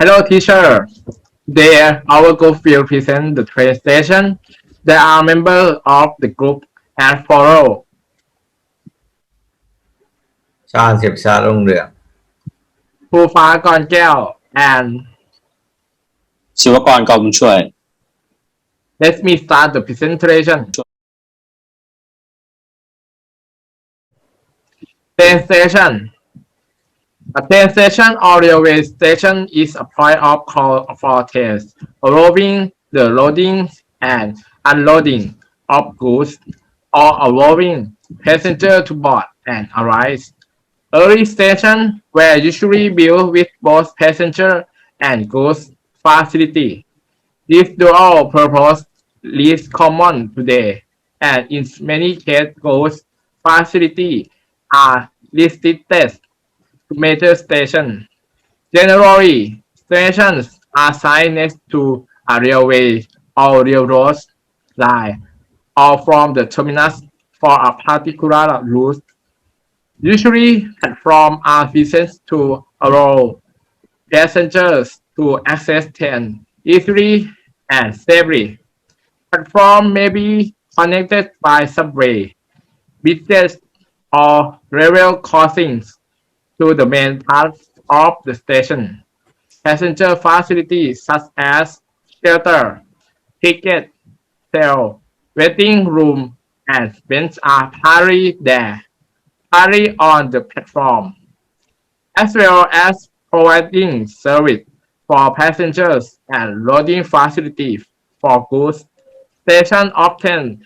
Hello, teacher. Today, our group will present the train station. There are members of the group as follow. ชาญสิบชารุ่งเรืองครูฟ้าก่อนแก้ว and ศิวกรกอบบุญช่วย let me start the presentation. Train station. A train station or railway station is a point of call for trains, allowing the loading and unloading of goods or allowing passengers to board and arrive. Early stations were usually built with both passenger and goods facility. This dual purpose is common today, and in many cases goods facility are restricted to major stations. Generally, stations are signed next to a railway or railroad line or from the terminus for a particular route. Usually, platforms are designed to allow passengers to access trains easily and safely. Platforms may be connected by subway, bridges, or level crossings to the main parts of the station. Passenger facilities such as shelter, ticket, cell, waiting room, and bench are partly on the platform, as well as providing service for passengers and loading facilities for goods. Station often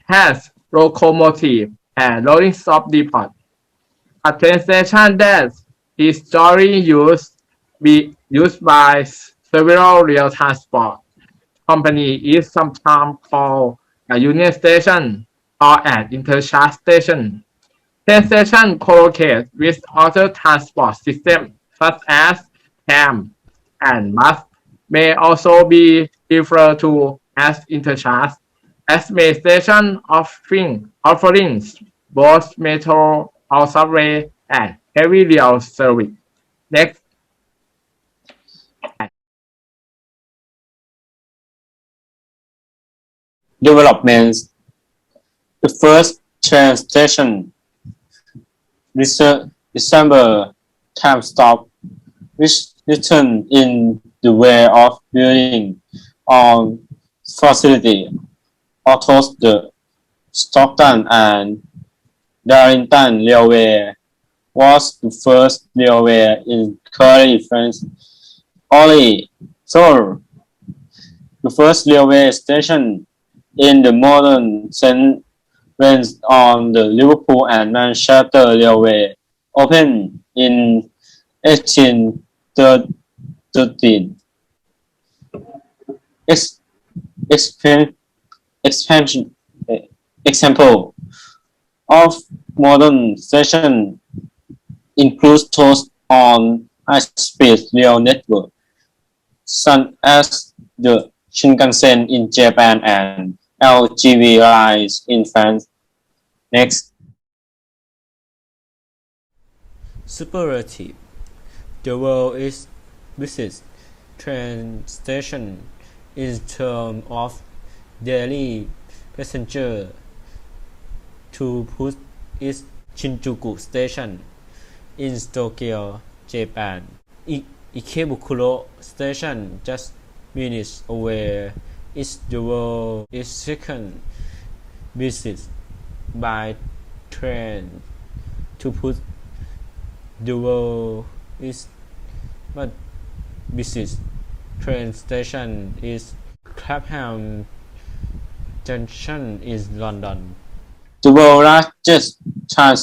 has locomotive and loading stop depot. A train station that is historically used by several rail transport companies is sometimes called a union station or an interchange station. Train stations co-locate with other transport systems such as tram and bus may also be referred to as interchange, as main station offering both metro or subway and heavy rail service. Next. Developments. The first train station, December time stop, which returned in the way of building on facility, although the Stockton and Darlington Railway was the first railway in current France. Only so the first railway station in the modern sense went on the Liverpool and Manchester Railway, opened in 1813. Expansion example of modern station includes those on high-speed rail network, such as the Shinkansen in Japan and LGV lines in France. Next. Superlative. The world is busiest train station in terms of daily passenger. To put is Shinjuku Station in Tokyo, Japan. Ikebukuro Station just minutes away is the world is second busiest by train. To put the world is but busiest train station is Clapham Junction in London. The world's largest train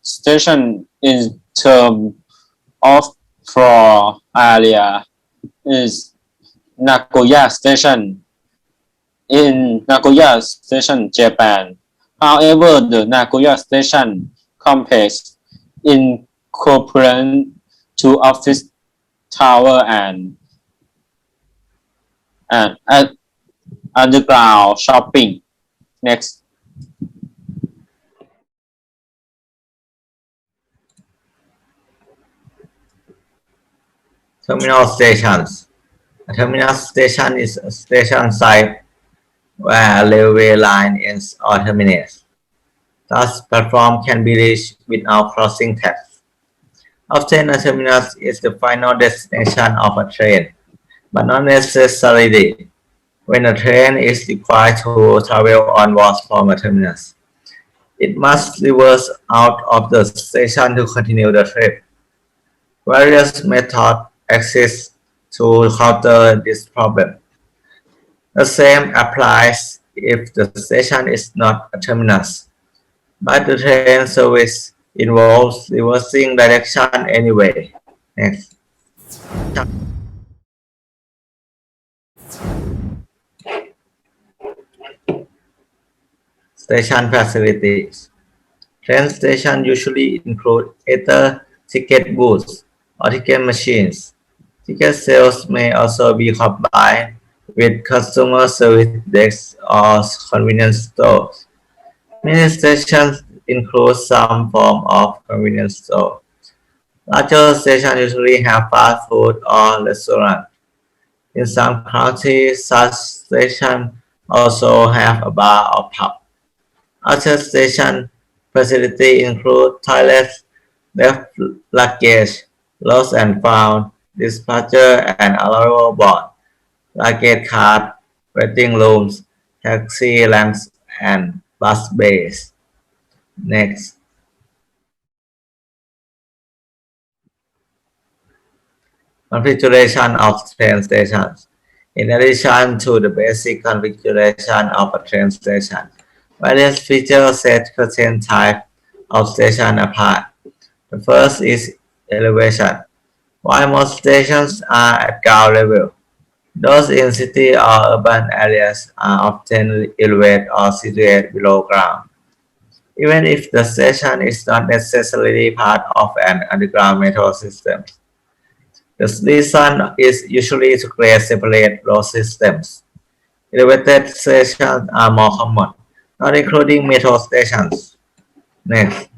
station in terms of floor area is Nagoya Station in Nagoya Station, Japan. However, the Nagoya Station complex incorporates two office tower and underground shopping. Next. Terminal stations. A terminal station is a station site where a railway line ends or terminates. Thus, platform can be reached without crossing tracks. Often, a terminus is the final destination of a train, but not necessarily when a train is required to travel onwards from a terminus. It must reverse out of the station to continue the trip. Various methods exist to counter this problem. The same applies if the station is not a terminus, but the train service involves reversing direction anyway. Next. Station facilities. Train stations usually include either ticket booths or ticket machines. Ticket sales may also be combined with customer service desks or convenience stores. Many stations include some form of convenience store. Larger stations usually have fast food or restaurant. In some counties, such stations also have a bar or pub. Other station facilities include toilets, left luggage, lost and found, dispatcher and arrival board, luggage cart, waiting rooms, taxi ranks, and bus bays. Next. Configuration of train stations. In addition to the basic configuration of a train station, various features set certain type of station apart. The first is elevation. While most stations are at ground level, those in city or urban areas are often elevated or situated below ground. Even if the station is not necessarily part of an underground metro system. The reason is usually to create separate road systems. Elevated stations are more common, not including metro stations. Next.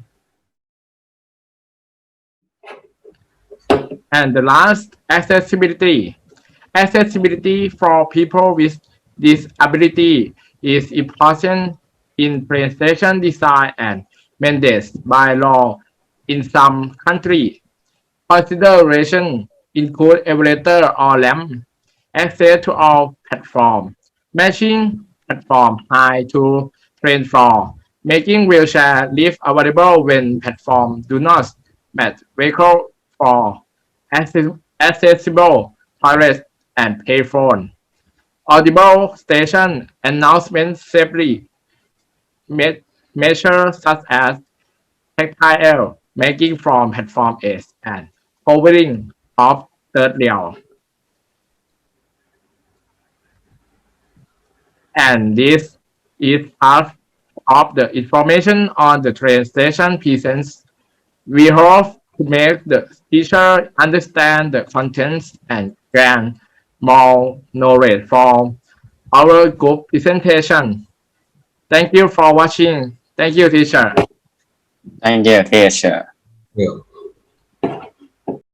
And the last, accessibility. Accessibility for people with disability is important in train station design and mandated by law in some countries. Consideration include elevator or ramp, access to all platforms, matching platform height to train floor, making wheelchair lift available when platforms do not match vehicle floor, accessible toilets and payphone, audible station announcements safely, measures such as tactile making from platform edge and hovering of third rail. And this is part of the information on the train station presents. We hope to make the teacher understand the contents and gain more knowledge from our group presentation. Thank you for watching. Thank you, teacher. Thank you, teacher. You.